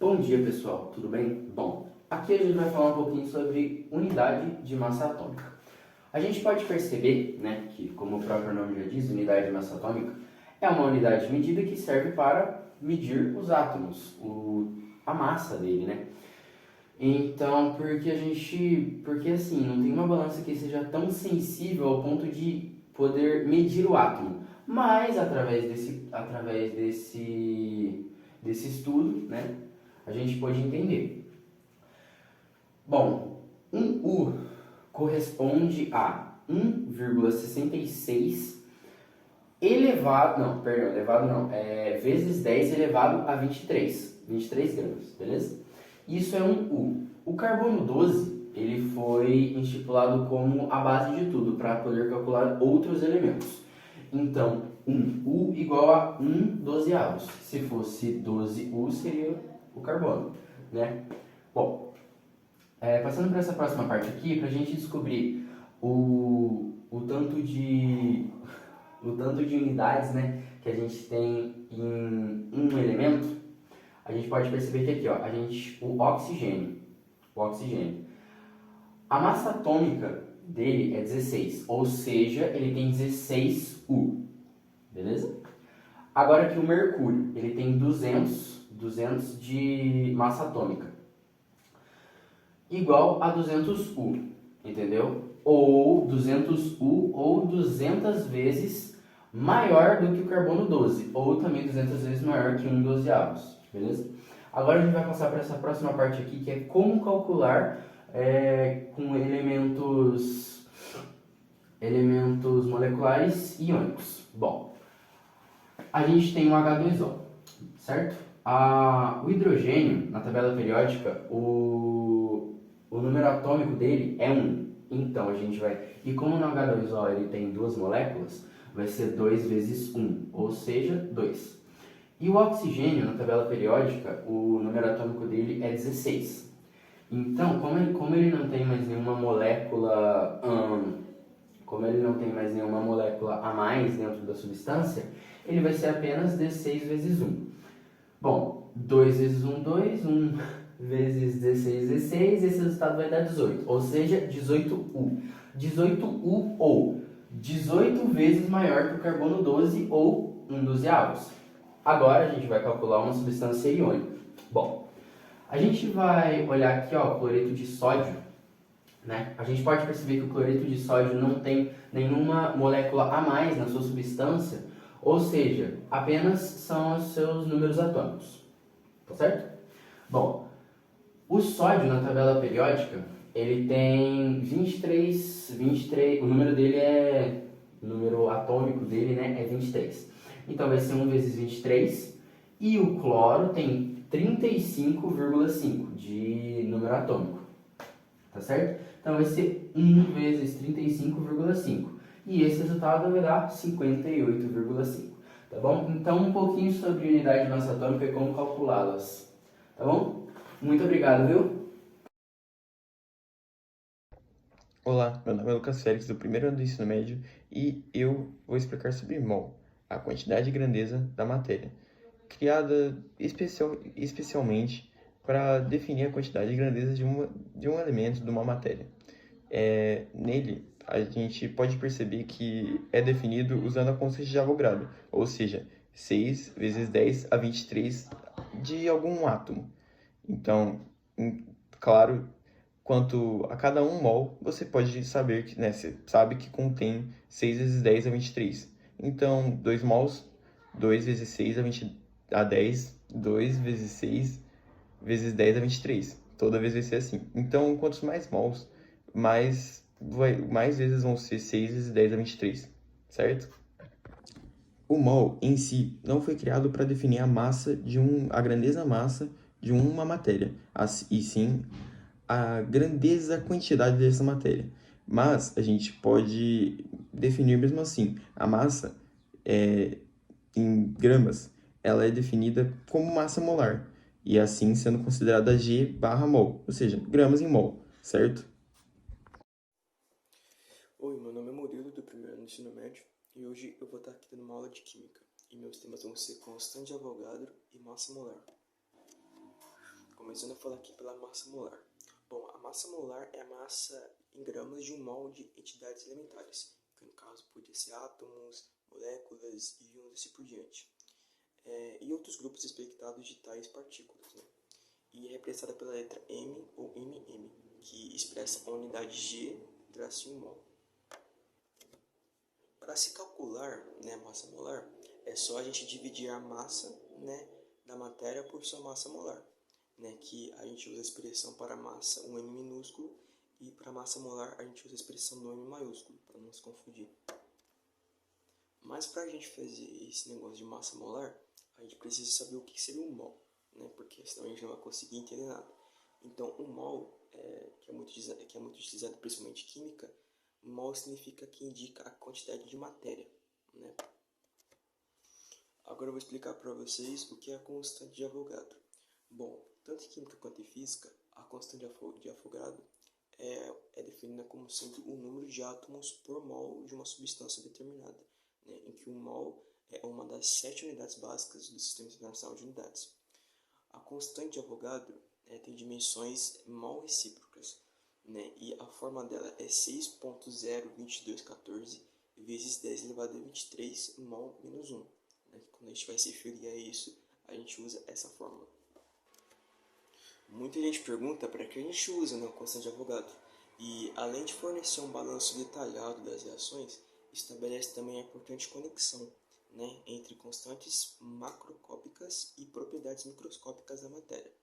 Bom dia, pessoal, tudo bem? Bom, aqui a gente vai falar um pouquinho sobre unidade de massa atômica. A gente pode perceber, né, que, como o próprio nome já diz, unidade de massa atômica é uma unidade de medida que serve para medir os átomos, a massa dele, né? Então, porque assim, não tem uma balança que seja tão sensível ao ponto de poder medir o átomo, mas através desse estudo, né, a gente pode entender. Bom, um U corresponde a 1,66 vezes 10 elevado a 23 gramas, beleza? Isso é um U. O carbono 12, ele foi estipulado como a base de tudo, para poder calcular outros elementos. Então, U igual a 1/12. Se fosse 12U, seria o carbono, né? Bom, passando para essa próxima parte aqui, para a gente descobrir o tanto de unidades, né, que a gente tem em um elemento, a gente pode perceber que aqui, ó, o oxigênio, a massa atômica dele é 16, ou seja, ele tem 16U, beleza? Agora que o mercúrio, ele tem 200 de massa atômica, igual a 200U, entendeu? Ou 200U ou 200 vezes maior do que o carbono 12, ou também 200 vezes maior que 1/12, beleza? Agora a gente vai passar para essa próxima parte aqui, que é como calcular com elementos moleculares iônicos. Bom, a gente tem o H2O, certo? O hidrogênio, na tabela periódica, o número atômico dele é 1. Então, a gente vai... E como no H2O ele tem duas moléculas, vai ser 2 vezes 1, ou seja, 2. E o oxigênio, na tabela periódica, o número atômico dele é 16. Então, como ele não tem mais nenhuma molécula... como ele não tem mais nenhuma molécula a mais dentro da substância, ele vai ser apenas 16 vezes 1. Bom, 2 vezes 1, 2, 1 vezes 16, 16, esse resultado vai dar 18, ou seja, 18U. 18U ou 18 vezes maior que o carbono 12 ou 1/12. Agora a gente vai calcular uma substância iônica. Bom, a gente vai olhar aqui, ó, o cloreto de sódio, né? A gente pode perceber que o cloreto de sódio não tem nenhuma molécula a mais na sua substância, ou seja, apenas são os seus números atômicos, tá certo? Bom, o sódio na tabela periódica, ele tem 23, o número dele o número atômico dele, né, é 23. Então vai ser 1 vezes 23, e o cloro tem 35,5 de número atômico, tá certo? Então vai ser 1 vezes 35,5. E esse resultado vai dar 58,5. Tá bom? Então um pouquinho sobre unidade de massa atômica e como calculá-las. Tá bom? Muito obrigado, viu? Olá, meu nome é Lucas Félix, do primeiro ano do ensino médio, e eu vou explicar sobre mol, a quantidade e grandeza da matéria, criada especialmente para definir a quantidade e grandeza de um elemento, de uma matéria. Nele, a gente pode perceber que é definido usando a constante de Avogadro, ou seja, 6 vezes 10 a 23 de algum átomo. Então, claro, quanto a cada 1 mol, você pode saber que, né, você sabe que contém 6 vezes 10 a 23. Então, 2 mols, 2 vezes 6 a 10, 2 vezes 6 vezes 10 a 23. Toda vez vai ser assim. Então, quantos mais mols, mais vezes vão ser 6 vezes 10 a 23, certo? O mol em si não foi criado para definir a grandeza massa de uma matéria, e sim a grandeza, a quantidade dessa matéria. Mas a gente pode definir mesmo assim. A massa em gramas, ela é definida como massa molar, e assim sendo considerada G/mol, ou seja, gramas em mol, certo? Oi, meu nome é Murilo, do primeiro ano do ensino médio, e hoje eu vou estar aqui dando uma aula de Química. E meus temas vão ser constante de Avogadro e massa molar. começando a falar aqui pela massa molar. Bom, a massa molar é a massa em gramas de um mol de entidades elementares, que no caso podia ser átomos, moléculas, íons e assim por diante. E outros grupos expectados de tais partículas, né? E é representada pela letra M ou MM, que expressa a unidade G tracinho mol. Para se calcular, né, a massa molar, é só a gente dividir a massa, né, da matéria por sua massa molar, né, que a gente usa a expressão para massa, um M minúsculo, e para massa molar a gente usa a expressão do M maiúsculo, para não se confundir. Mas para a gente fazer esse negócio de massa molar, a gente precisa saber o que seria um mol, né, porque senão a gente não vai conseguir entender nada. Então, um mol, que é muito utilizado principalmente em química, mol significa que indica a quantidade de matéria, né? Agora eu vou explicar para vocês o que é a constante de Avogadro. Bom, tanto em química quanto em física, a constante de Avogadro é definida como sendo o número de átomos por mol de uma substância determinada, né? Em que um mol é uma das 7 unidades básicas do Sistema Internacional de Unidades. A constante de Avogadro tem dimensões mol recíprocas, né? E a forma dela é 6.02214 vezes 10 elevado a 23 mol menos 1. Né? Quando a gente vai se referir a isso, a gente usa essa fórmula. Muita gente pergunta para que a gente usa, né, a constante de Avogadro. E além de fornecer um balanço detalhado das reações, estabelece também a importante conexão, né, entre constantes macroscópicas e propriedades microscópicas da matéria.